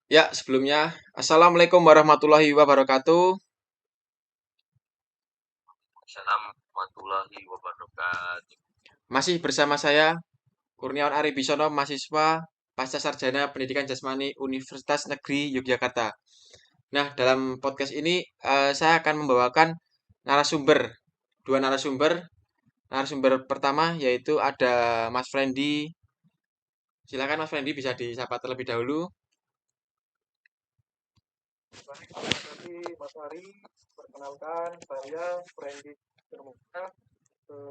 Ya, sebelumnya, Assalamualaikum warahmatullahi wabarakatuh. Assalamualaikum warahmatullahi wabarakatuh. Masih bersama saya, Kurniawan Aribisono, mahasiswa Pasca Sarjana Pendidikan Jasmani Universitas Negeri Yogyakarta. Nah, dalam podcast ini saya akan membawakan narasumber, dua narasumber. Narasumber pertama yaitu ada Mas Frendi. Silakan Mas Frendi bisa disapa terlebih dahulu. Baik, terima kasih Mas Ari. Perkenalkan, saya Randy Termuka.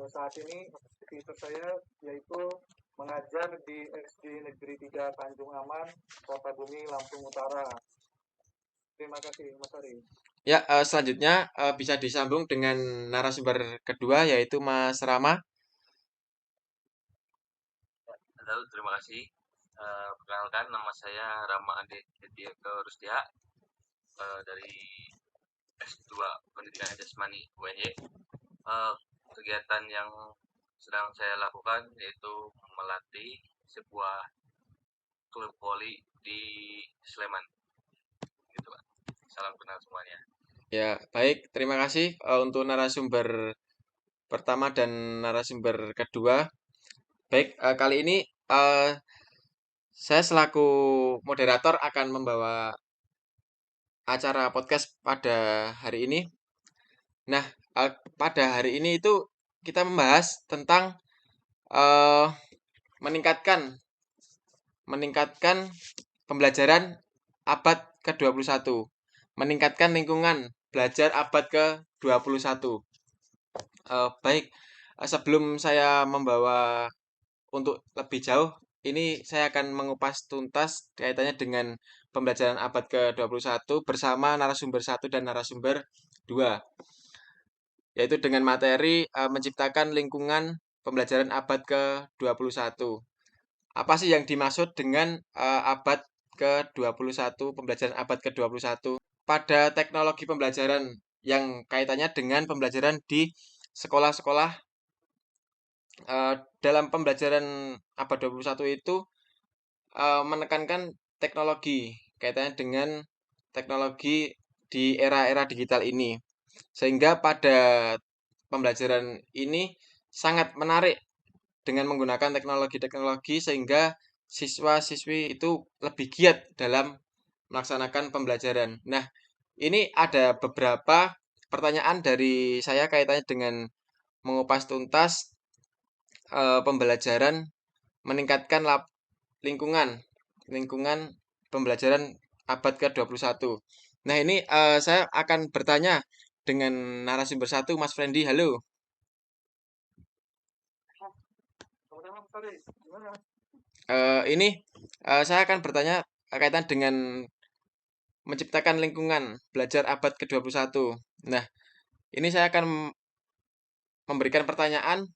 Saat ini aktivitas saya yaitu mengajar di SD Negeri 3 Tanjung Aman, Kota Bumi, Lampung Utara. Terima kasih Mas Ari. Ya, selanjutnya bisa disambung dengan narasumber kedua yaitu Mas Rama. Halo, terima kasih. Perkenalkan, nama saya Rama Andi Tirta Rusdia dari S2 Pendidikan Jasmani UNY. Kegiatan yang sedang saya lakukan yaitu melatih sebuah klub voli di Sleman. Gitu, Pak. Salam kenal semuanya. Ya, baik. Terima kasih untuk narasumber pertama dan narasumber kedua. Baik, kali ini eh, saya selaku moderator akan membawa acara podcast pada hari ini. Nah, pada hari ini itu kita membahas tentang eh, meningkatkan meningkatkan pembelajaran abad ke-21, meningkatkan lingkungan belajar abad ke-21. Baik, sebelum saya membawa untuk lebih jauh, ini saya akan mengupas tuntas kaitannya dengan pembelajaran abad ke-21 bersama narasumber satu dan narasumber 2, yaitu dengan materi menciptakan lingkungan pembelajaran abad ke-21. Apa sih yang dimaksud dengan abad ke-21, pembelajaran abad ke-21? Pada teknologi pembelajaran yang kaitannya dengan pembelajaran di sekolah-sekolah. Dalam pembelajaran abad 21 itu menekankan teknologi kaitannya dengan teknologi di era-era digital ini. Sehingga pada pembelajaran ini sangat menarik dengan menggunakan teknologi-teknologi sehingga siswa-siswi itu lebih giat dalam melaksanakan pembelajaran. Nah, ini ada beberapa pertanyaan dari saya kaitannya dengan mengupas tuntas pembelajaran meningkatkan lingkungan lingkungan pembelajaran abad ke-21. Nah, ini saya akan bertanya dengan narasumber satu, Mas Frendi. Halo. Sama-sama Mas Ari. Gimana? Ini saya akan bertanya kaitan dengan menciptakan lingkungan belajar abad ke-21. Nah, ini saya akan memberikan pertanyaan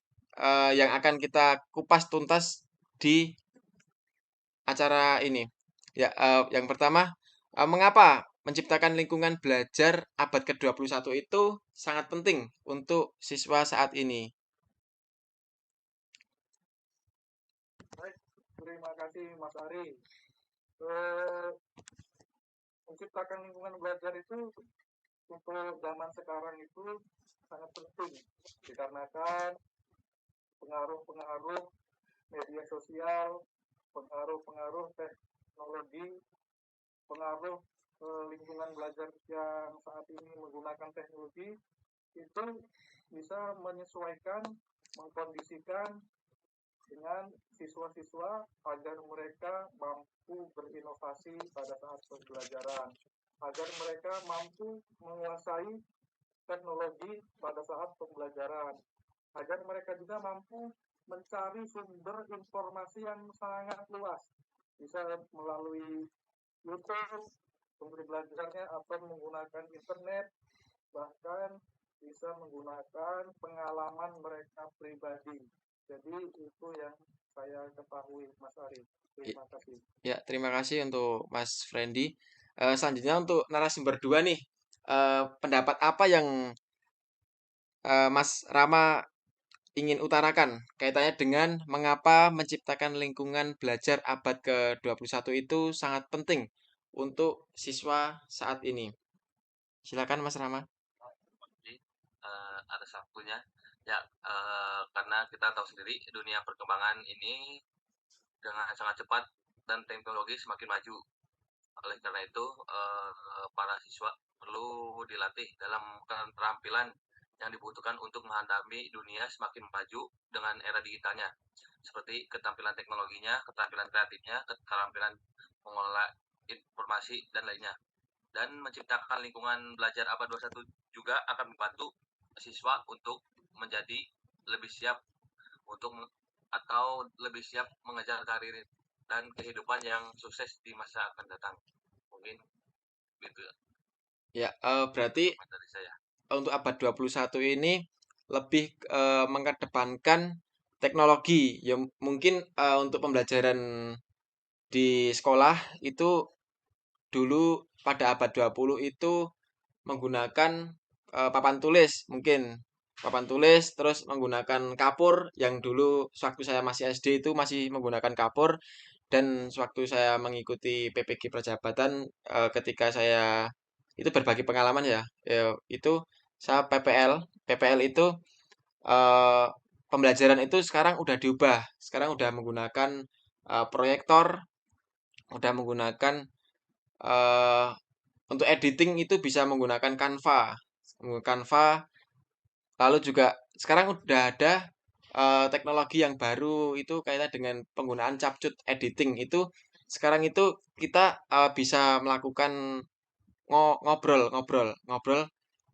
yang akan kita kupas tuntas di acara ini. Ya, yang pertama, mengapa menciptakan lingkungan belajar abad ke-21 itu sangat penting untuk siswa saat ini? Baik, terima kasih Mas Ari. Eh, Menciptakan lingkungan belajar itu untuk zaman sekarang itu sangat penting dikarenakan pengaruh-pengaruh media sosial, pengaruh-pengaruh teknologi, pengaruh lingkungan belajar yang saat ini menggunakan teknologi itu bisa menyesuaikan, mengkondisikan dengan siswa-siswa agar mereka mampu berinovasi pada saat pembelajaran, agar mereka mampu menguasai teknologi pada saat pembelajaran, agar mereka juga mampu mencari sumber informasi yang sangat luas, bisa melalui YouTube, sumber belajarnya atau menggunakan internet, bahkan bisa menggunakan pengalaman mereka pribadi. Jadi itu yang saya ketahui, Mas Ari. Terima kasih. Ya, terima kasih untuk Mas Frendi. Selanjutnya untuk narasumber dua nih, pendapat apa yang Mas Rama ingin utarakan kaitannya dengan mengapa menciptakan lingkungan belajar abad ke-21 itu sangat penting untuk siswa saat ini? Silakan Mas Rama. Jadi, ada satunya ya, karena kita tahu sendiri dunia perkembangan ini dengan sangat cepat dan teknologi semakin maju. Oleh karena itu, para siswa perlu dilatih dalam keterampilan yang dibutuhkan untuk menghadapi dunia semakin maju dengan era digitalnya, seperti keterampilan teknologinya, keterampilan kreatifnya, keterampilan mengelola informasi, dan lainnya. Dan menciptakan lingkungan belajar abad 21 juga akan membantu siswa untuk menjadi lebih siap untuk atau lebih siap mengejar karir dan kehidupan yang sukses di masa akan datang. Mungkin gitu Ya, berarti dari saya. untuk abad 21 ini lebih mengedepankan teknologi. Ya mungkin untuk pembelajaran di sekolah itu dulu pada abad 20 itu menggunakan papan tulis mungkin. Papan tulis terus menggunakan kapur yang dulu sewaktu saya masih SD itu masih menggunakan kapur dan sewaktu saya mengikuti PPG Perjabatan ketika saya itu berbagi pengalaman ya, itu saya PPL. PPL itu eh, pembelajaran itu sekarang udah diubah. Sekarang udah menggunakan proyektor, udah menggunakan eh, untuk editing itu bisa menggunakan Canva. Canva, lalu juga sekarang udah ada teknologi yang baru itu kaitan dengan penggunaan capcut editing itu sekarang itu kita bisa melakukan ngobrol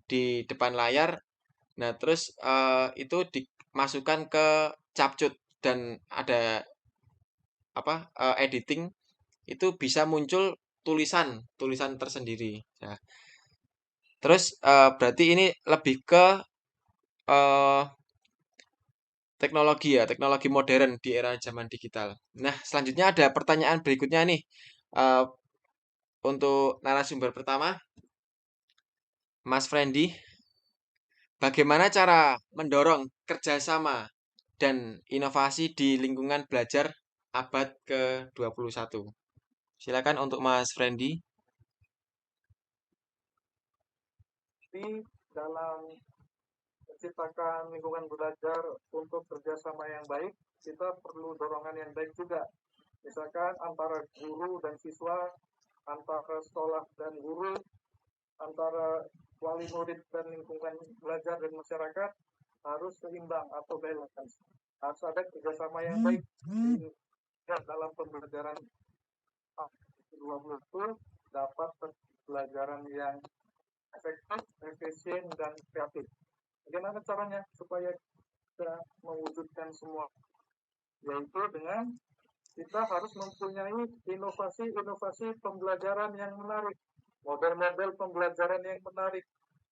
di depan layar. Nah, terus itu dimasukkan ke capcut dan ada apa editing itu bisa muncul tulisan tulisan tersendiri. Nah, terus berarti ini lebih ke eh, teknologi ya, teknologi modern di era zaman digital. Nah, selanjutnya ada pertanyaan berikutnya nih. Eh, untuk narasumber pertama, Mas Friendly, bagaimana cara mendorong kerjasama dan inovasi di lingkungan belajar abad ke-21? Silakan untuk Mas Friendly. Jadi dalam menciptakan lingkungan belajar untuk kerjasama yang baik, kita perlu dorongan yang baik juga. Misalkan antara guru dan siswa, antara sekolah dan guru, antara wali murid dan lingkungan belajar dan masyarakat harus seimbang atau balance. Harus ada kerjasama yang baik dalam pembelajaran 20 itu dapat pembelajaran yang efektif, efisien, dan kreatif. Bagaimana caranya supaya kita mewujudkan semua? Yaitu dengan kita harus mempunyai inovasi-inovasi pembelajaran yang menarik, model-model pembelajaran yang menarik.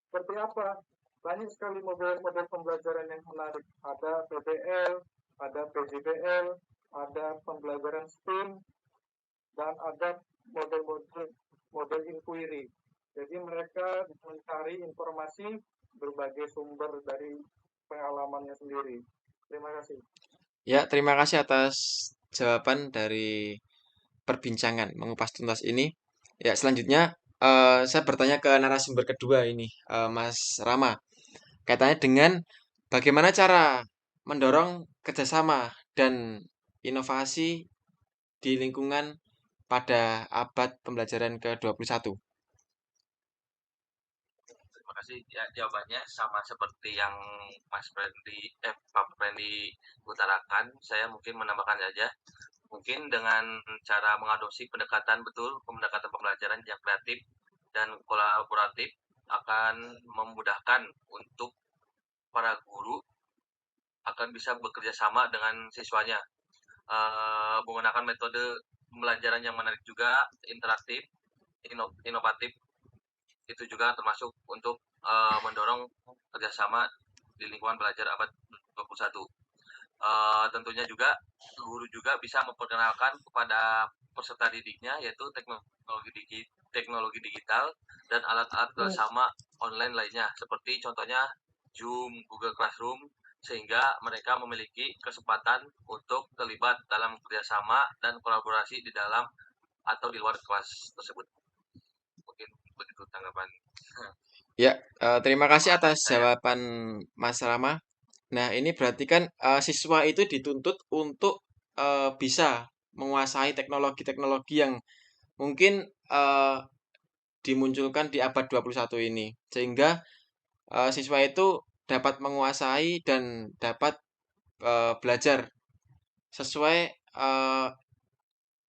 Seperti apa? Banyak sekali model-model pembelajaran yang menarik. Ada PBL, ada PJBL, ada pembelajaran STEAM, dan ada model inquiry. Jadi mereka mencari informasi berbagai sumber dari pengalamannya sendiri. Terima kasih. Ya, terima kasih atas jawaban dari perbincangan mengupas tuntas ini. Ya, selanjutnya saya bertanya ke narasumber kedua ini, Mas Rama. Kaitannya dengan bagaimana cara mendorong kerjasama dan inovasi di lingkungan pada abad pembelajaran ke-21. Terima kasih. Ya, jawabannya sama seperti yang Pak Frendi utarakan. Saya mungkin menambahkan saja. Mungkin dengan cara mengadopsi pendekatan pembelajaran yang kreatif dan kolaboratif akan memudahkan untuk para guru akan bisa bekerja sama dengan siswanya. Menggunakan metode pembelajaran yang menarik juga, interaktif, inovatif, itu juga termasuk untuk mendorong kerjasama di lingkungan belajar abad 21. Tentunya juga guru juga bisa memperkenalkan kepada peserta didiknya yaitu teknologi digital dan alat-alat bersama online lainnya seperti contohnya Zoom, Google Classroom, sehingga mereka memiliki kesempatan untuk terlibat dalam kerjasama dan kolaborasi di dalam atau di luar kelas tersebut. Mungkin begitu tanggapan. Ya, terima kasih atas Saya. jawaban Mas Rama. Nah, ini berarti kan siswa itu dituntut untuk bisa menguasai teknologi-teknologi yang mungkin dimunculkan di abad 21 ini. Sehingga siswa itu dapat menguasai dan dapat belajar sesuai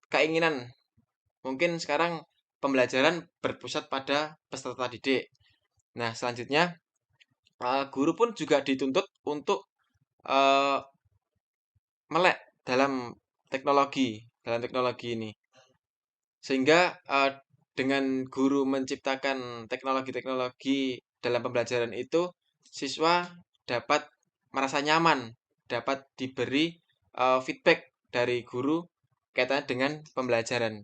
keinginan. Mungkin sekarang pembelajaran berpusat pada peserta didik. Nah, selanjutnya guru pun juga dituntut untuk eh, melek dalam teknologi ini. Sehingga dengan guru menciptakan teknologi-teknologi dalam pembelajaran itu, siswa dapat merasa nyaman, dapat diberi feedback dari guru kaitannya dengan pembelajaran.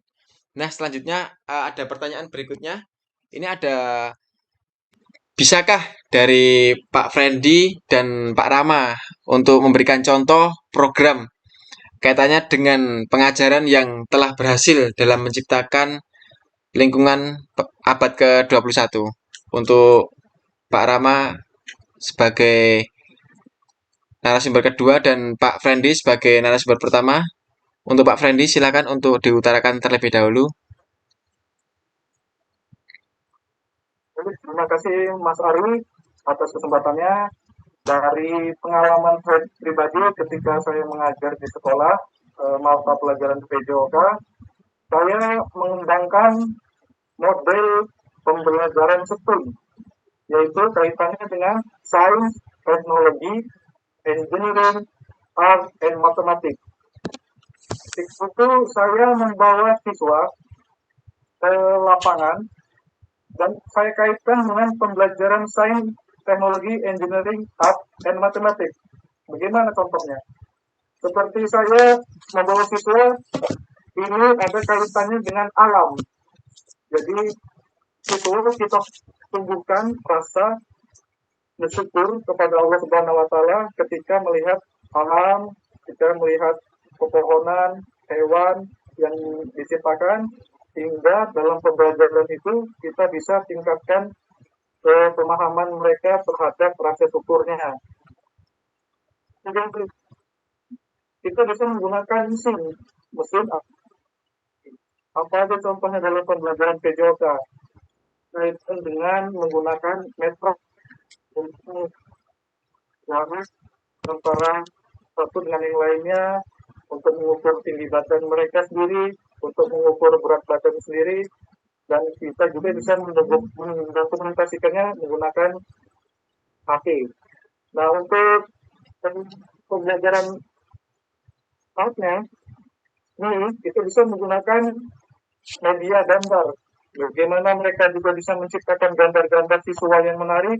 Nah, selanjutnya ada pertanyaan berikutnya. Ini ada, bisakah dari Pak Friendly dan Pak Rama untuk memberikan contoh program kaitannya dengan pengajaran yang telah berhasil dalam menciptakan lingkungan abad ke-21. Untuk Pak Rama sebagai narasumber kedua dan Pak Friendly sebagai narasumber pertama. Untuk Pak Friendly silakan untuk diutarakan terlebih dahulu. Terima kasih Mas Ari atas kesempatannya. Dari pengalaman saya pribadi ketika saya mengajar di sekolah mata pelajaran PJOK, saya mengembangkan model pembelajaran STEM, yaitu kaitannya dengan sains, teknologi, engineering, art, and mathematics. Di situ saya membawa siswa ke lapangan dan saya kaitkan dengan pembelajaran sains, teknologi, engineering, art, and mathematics. Bagaimana contohnya? Seperti saya membawa siswa, ini ada kaitannya dengan alam. Jadi siswa kita tumbuhkan rasa bersyukur kepada Allah Subhanahu wa taala ketika melihat alam, ketika melihat pepohonan, hewan yang diciptakan, sehingga dalam pembelajaran itu kita bisa tingkatkan pemahaman mereka terhadap rasa syukurnya. Kita bisa menggunakan mesin apa aja contohnya dalam pembelajaran PJOK, kaitan dengan menggunakan metro untuk jarak antara satu dengan yang lainnya, untuk mengukur tinggi badan mereka sendiri, untuk mengukur berat badan sendiri, dan kita juga bisa mendokumentasikannya menggunakan HP. Nah, untuk pembelajaran artnya, itu bisa menggunakan media gambar. Bagaimana mereka juga bisa menciptakan gambar-gambar visual yang menarik,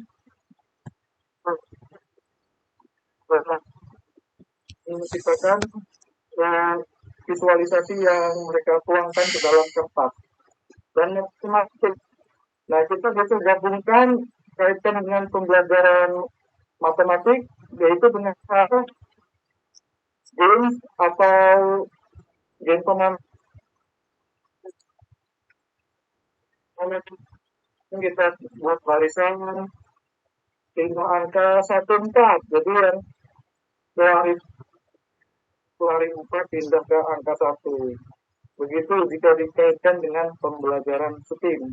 menciptakan visualisasi yang mereka tuangkan ke dalam kertas dan matematik. Nah, kita bisa gabungkan kaitan dengan pembelajaran matematik, yaitu dengan cara games atau game pemain. Kita buat barisan hingga angka 14, jadi yang dari 4 pindah ke angka 1. Begitu jika dikaitkan dengan pembelajaran STEAM.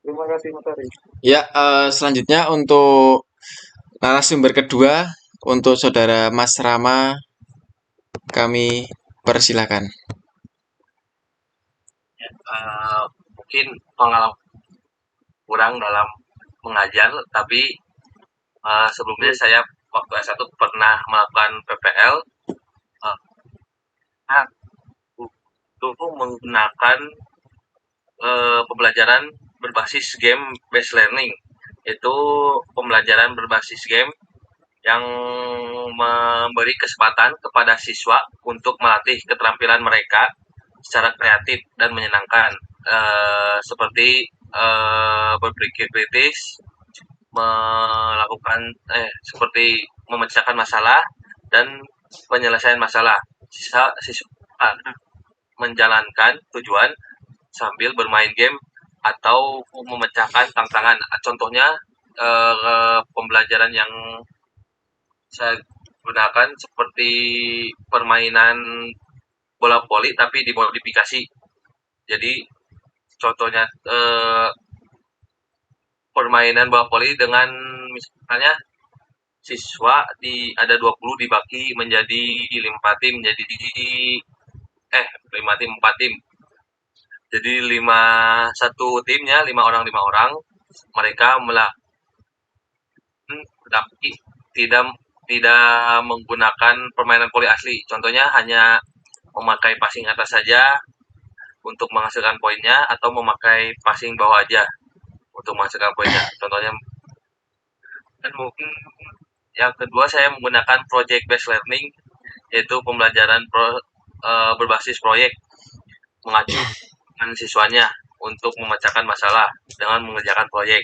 Terima kasih Mas Ari. Ya, selanjutnya untuk narasumber kedua, untuk saudara Mas Rama, kami persilakan. Mungkin pengalaman kurang dalam mengajar, tapi sebelumnya saya waktu S1 pernah melakukan PPL, dulu menggunakan pembelajaran berbasis game based learning. Itu pembelajaran berbasis game yang memberi kesempatan kepada siswa untuk melatih keterampilan mereka secara kreatif dan menyenangkan, seperti berpikir kritis, melakukan seperti memecahkan masalah dan penyelesaian masalah. Siswa menjalankan tujuan sambil bermain game atau memecahkan tantangan. Contohnya pembelajaran yang saya gunakan seperti permainan bola voli tapi dimodifikasi. Jadi contohnya permainan bola voli dengan misalnya siswa ada 20 dibagi menjadi 5 tim, jadi 5 tim 4 tim. Jadi satu timnya 5 orang mereka melakukan tapi tidak menggunakan permainan voli asli. Contohnya hanya memakai passing atas saja untuk menghasilkan poinnya atau memakai passing bawah aja untuk menghasilkan poinnya. Contohnya, dan mungkin yang kedua saya menggunakan project based learning, yaitu pembelajaran berbasis proyek, mengacu dengan siswanya untuk memecahkan masalah dengan mengerjakan proyek.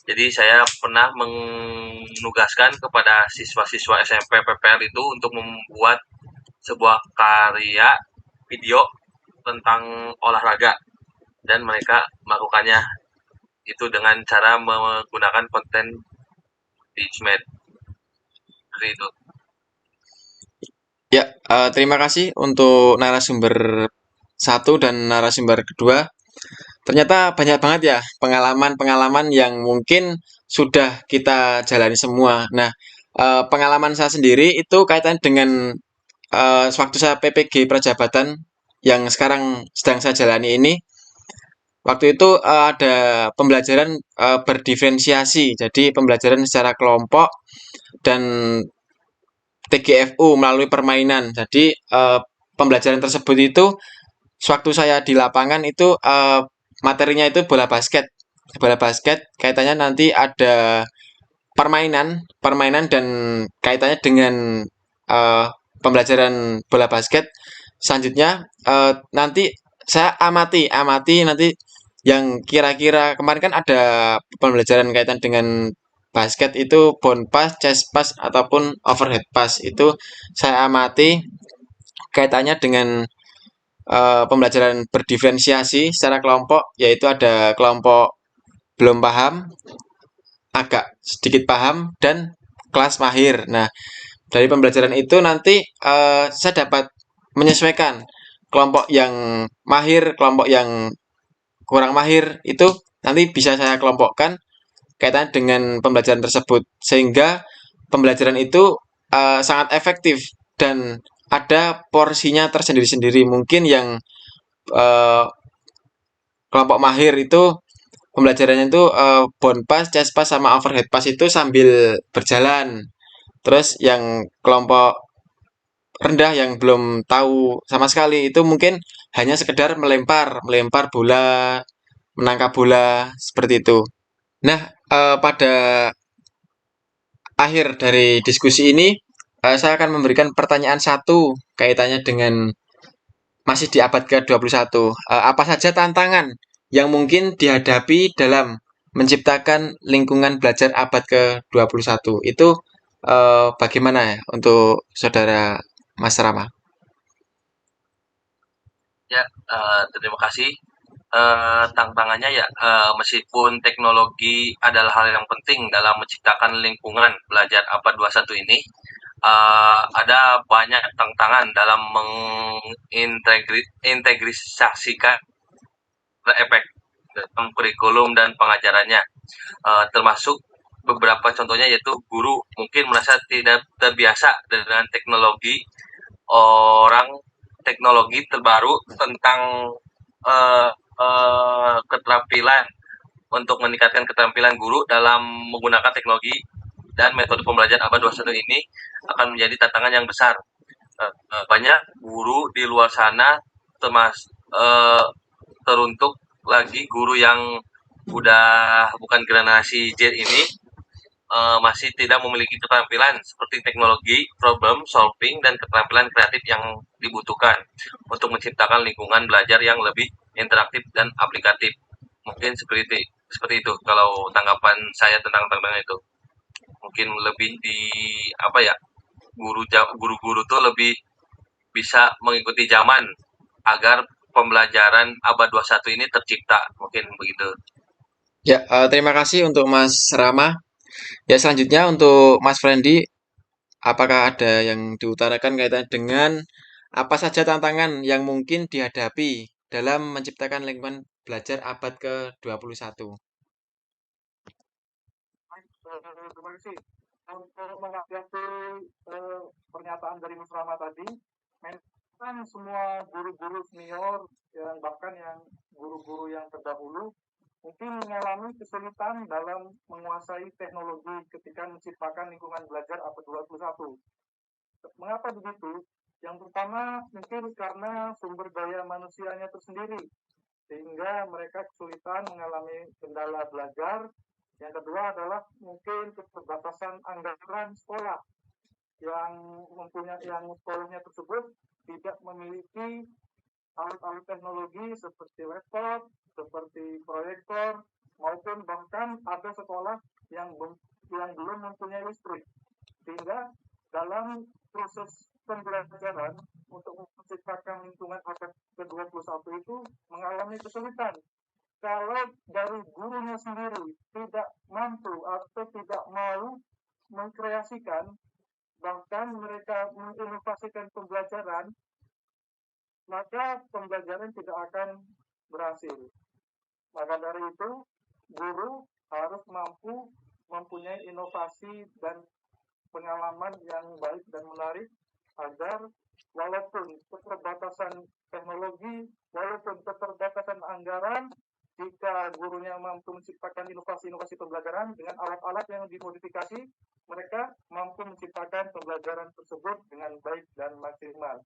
Jadi saya pernah menugaskan kepada siswa-siswa SMP PPL itu untuk membuat sebuah karya video tentang olahraga, dan mereka melakukannya itu dengan cara menggunakan konten Teachmate. Seperti itu. Ya, terima kasih untuk narasumber satu dan narasumber kedua. Ternyata banyak banget ya pengalaman-pengalaman yang mungkin sudah kita jalani semua. Nah, pengalaman saya sendiri itu kaitan dengan sewaktu saya PPG Prajabatan yang sekarang sedang saya jalani ini. Waktu itu ada pembelajaran berdiferensiasi, jadi pembelajaran secara kelompok dan TGFU melalui permainan. Jadi pembelajaran tersebut itu sewaktu saya di lapangan itu materinya itu bola basket. Bola basket kaitannya nanti ada permainan dan kaitannya dengan pembelajaran bola basket. Selanjutnya nanti saya amati nanti yang kira-kira kemarin kan ada pembelajaran kaitan dengan basket itu bound pass, chest pass ataupun overhead pass itu saya amati kaitannya dengan pembelajaran berdiferensiasi secara kelompok, yaitu ada kelompok belum paham, agak sedikit paham, dan kelas mahir. Nah, dari pembelajaran itu nanti saya dapat menyesuaikan kelompok yang mahir, kelompok yang kurang mahir itu nanti bisa saya kelompokkan kaitan dengan pembelajaran tersebut, sehingga pembelajaran itu sangat efektif dan ada porsinya tersendiri-sendiri. Mungkin yang eh, kelompok mahir itu pembelajarannya itu bound pass, chest pass sama overhead pass itu sambil berjalan. Terus yang kelompok rendah yang belum tahu sama sekali itu mungkin hanya sekedar melempar bola, menangkap bola seperti itu. Nah, pada akhir dari diskusi ini saya akan memberikan pertanyaan satu kaitannya dengan masih di abad ke-21. Apa saja tantangan yang mungkin dihadapi dalam menciptakan lingkungan belajar abad ke-21? Itu bagaimana ya untuk saudara Mas Rama? Ya, terima kasih. Tantangannya ya, meskipun teknologi adalah hal yang penting dalam menciptakan lingkungan belajar abad 21 ini, ada banyak tantangan dalam mengintegrasikan efek dalam kurikulum dan pengajarannya, termasuk beberapa contohnya yaitu guru mungkin merasa tidak terbiasa dengan teknologi terbaru tentang keterampilan untuk meningkatkan keterampilan guru dalam menggunakan teknologi dan metode pembelajaran abad 21 ini akan menjadi tantangan yang besar. Banyak guru di luar sana teruntuk lagi guru yang udah bukan generasi Z ini masih tidak memiliki keterampilan seperti teknologi, problem solving, dan keterampilan kreatif yang dibutuhkan untuk menciptakan lingkungan belajar yang lebih interaktif dan aplikatif. Mungkin seperti itu kalau tanggapan saya tentang tantangan itu. Mungkin lebih di apa ya, guru-guru tuh lebih bisa mengikuti zaman agar pembelajaran abad 21 ini tercipta, mungkin begitu. Ya, terima kasih untuk Mas Rama. Ya, selanjutnya untuk Mas Friendly, apakah ada yang diutarakan kaitan dengan apa saja tantangan yang mungkin dihadapi dalam menciptakan lingkungan belajar abad ke-21? Terima kasih. Untuk menanggapi pernyataan dari Mas Rama tadi, memang semua guru-guru senior, bahkan yang guru-guru yang terdahulu, mungkin mengalami kesulitan dalam menguasai teknologi ketika menciptakan lingkungan belajar abad 21. Mengapa begitu? Yang pertama mungkin karena sumber daya manusianya tersendiri, sehingga mereka kesulitan mengalami kendala belajar. Yang kedua adalah mungkin keterbatasan anggaran sekolah yang sekolahnya tersebut tidak memiliki alat-alat teknologi seperti laptop, seperti proyektor, maupun bahkan ada sekolah yang belum mempunyai listrik. Sehingga dalam proses pembelajaran untuk menciptakan lingkungan abad ke-21 itu mengalami kesulitan. Kalau dari gurunya sendiri tidak mampu atau tidak mau mengkreasikan, bahkan mereka menginovasikan pembelajaran, maka pembelajaran tidak akan berhasil. Maka dari itu, guru harus mampu mempunyai inovasi dan pengalaman yang baik dan menarik agar walaupun keterbatasan teknologi, walaupun keterbatasan anggaran, jika gurunya mampu menciptakan inovasi-inovasi pembelajaran dengan alat-alat yang dimodifikasi, mereka mampu menciptakan pembelajaran tersebut dengan baik dan maksimal.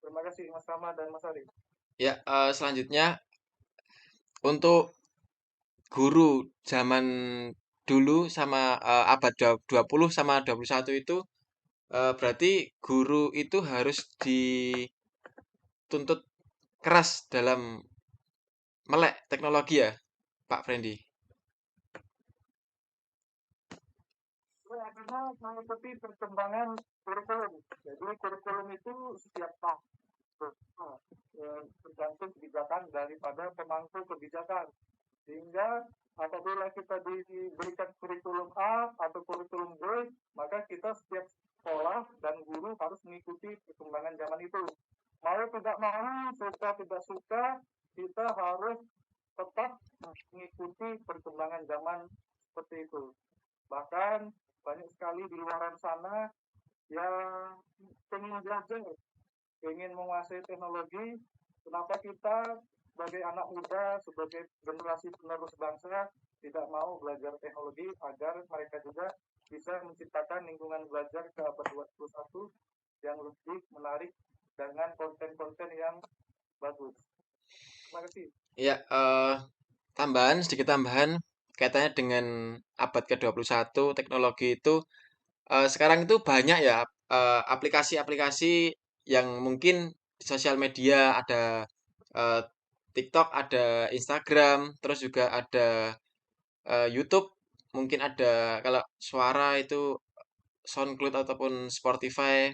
Terima kasih Mas Rama dan Mas Ari. Ya, selanjutnya untuk guru zaman dulu sama abad 20 sama 21 itu berarti guru itu harus dituntut keras dalam melek teknologi ya, Pak Friendly. Karena mengikuti perkembangan kurikulum. Jadi kurikulum itu setiap tahun tergantung kebijakan daripada pemangku kebijakan. Sehingga apabila kita diberikan kurikulum A atau kurikulum B, maka kita setiap sekolah dan guru harus mengikuti perkembangan zaman itu. Mau tidak mau, suka tidak suka, kita harus tetap mengikuti perkembangan zaman seperti itu. Bahkan banyak sekali di luar sana yang ingin belajar, ingin menguasai teknologi. Kenapa kita sebagai anak muda, sebagai generasi penerus bangsa tidak mau belajar teknologi agar mereka juga bisa menciptakan lingkungan belajar ke abad 21 yang lebih menarik dengan konten-konten yang bagus. Terima kasih. Ya, sedikit tambahan kaitannya dengan abad ke-21 teknologi itu sekarang itu banyak ya aplikasi-aplikasi yang mungkin di sosial media ada eh, TikTok, ada Instagram, terus juga ada YouTube, mungkin ada kalau suara itu SoundCloud ataupun Spotify.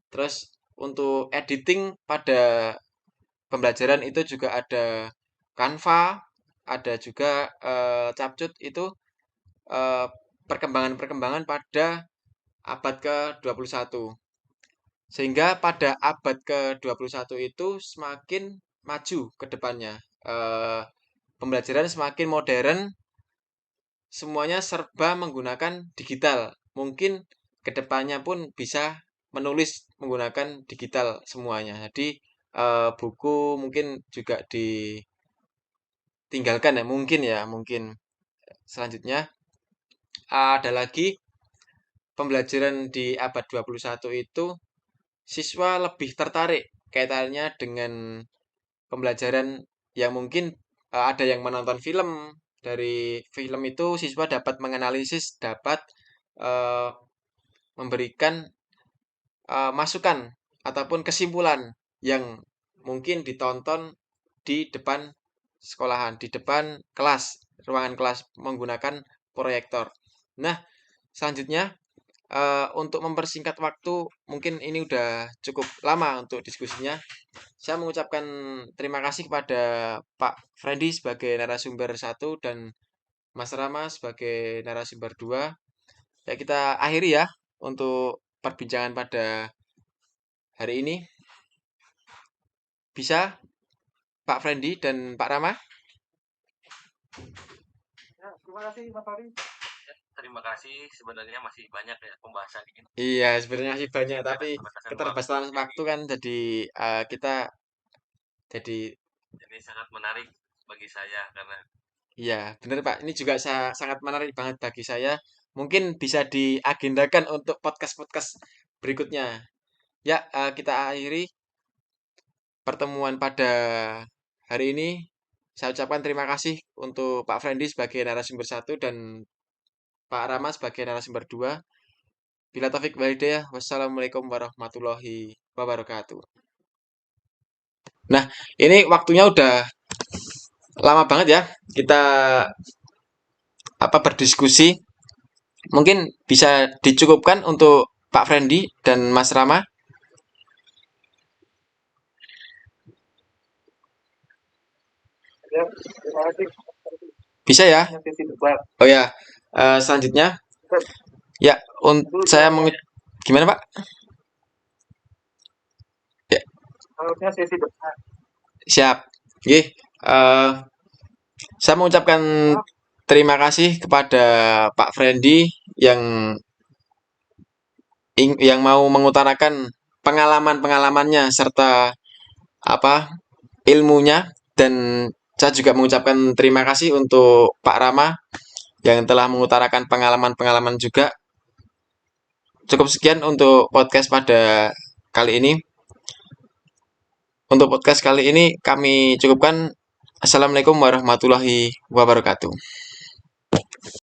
Terus untuk editing pada pembelajaran itu juga ada Canva, ada juga Capcut itu eh, perkembangan-perkembangan pada abad ke-21. Sehingga pada abad ke-21 itu semakin maju ke depannya. Pembelajaran semakin modern, semuanya serba menggunakan digital. Mungkin ke depannya pun bisa menulis menggunakan digital semuanya. Jadi buku mungkin juga ditinggalkan ya, mungkin. Selanjutnya ada lagi pembelajaran di abad 21 itu siswa lebih tertarik kaitannya dengan pembelajaran yang mungkin ada yang menonton film. Dari film itu siswa dapat menganalisis, dapat eh, memberikan masukan ataupun kesimpulan yang mungkin ditonton di depan sekolahan, di depan kelas, ruangan kelas menggunakan proyektor. Nah, selanjutnya untuk mempersingkat waktu, mungkin ini udah cukup lama untuk diskusinya. saya mengucapkan terima kasih kepada Pak Freddy sebagai narasumber 1 dan Mas Rama sebagai narasumber 2. Ya kita akhiri ya untuk perbincangan pada hari ini. Bisa Pak Freddy dan Pak Rama? Ya, terima kasih Mas Fahri. Terima kasih, sebenarnya masih banyak ya pembahasan ini. Iya, sebenarnya masih banyak, Karena tapi keterbatasan keterbatasan waktu, waktu kan jadi kita jadi ini sangat menarik bagi saya karena iya, benar Pak. Ini juga sangat menarik banget bagi saya. Mungkin bisa diagendakan untuk podcast-podcast berikutnya. Ya, kita akhiri pertemuan pada hari ini. Saya ucapkan terima kasih untuk Pak Freddy sebagai narasumber 1 dan Pak Rama sebagai narasumber 2. Bila taufik walhidayah, wassalamualaikum warahmatullahi wabarakatuh. Nah, ini waktunya udah lama banget ya kita berdiskusi. Mungkin bisa dicukupkan untuk Pak Freddy dan Mas Rama. Ya, terima kasih. Bisa ya? Sesi debat. Oh ya, selanjutnya ya saya gimana Pak? Ya, Harusnya sesi debat. siap. Oke, saya mengucapkan terima kasih kepada Pak Freddy yang mau mengutarakan pengalaman-pengalamannya serta ilmunya, dan saya juga mengucapkan terima kasih untuk Pak Rama yang telah mengutarakan pengalaman-pengalaman juga. Cukup sekian untuk podcast pada kali ini. Untuk podcast kali ini kami cukupkan. Assalamualaikum warahmatullahi wabarakatuh.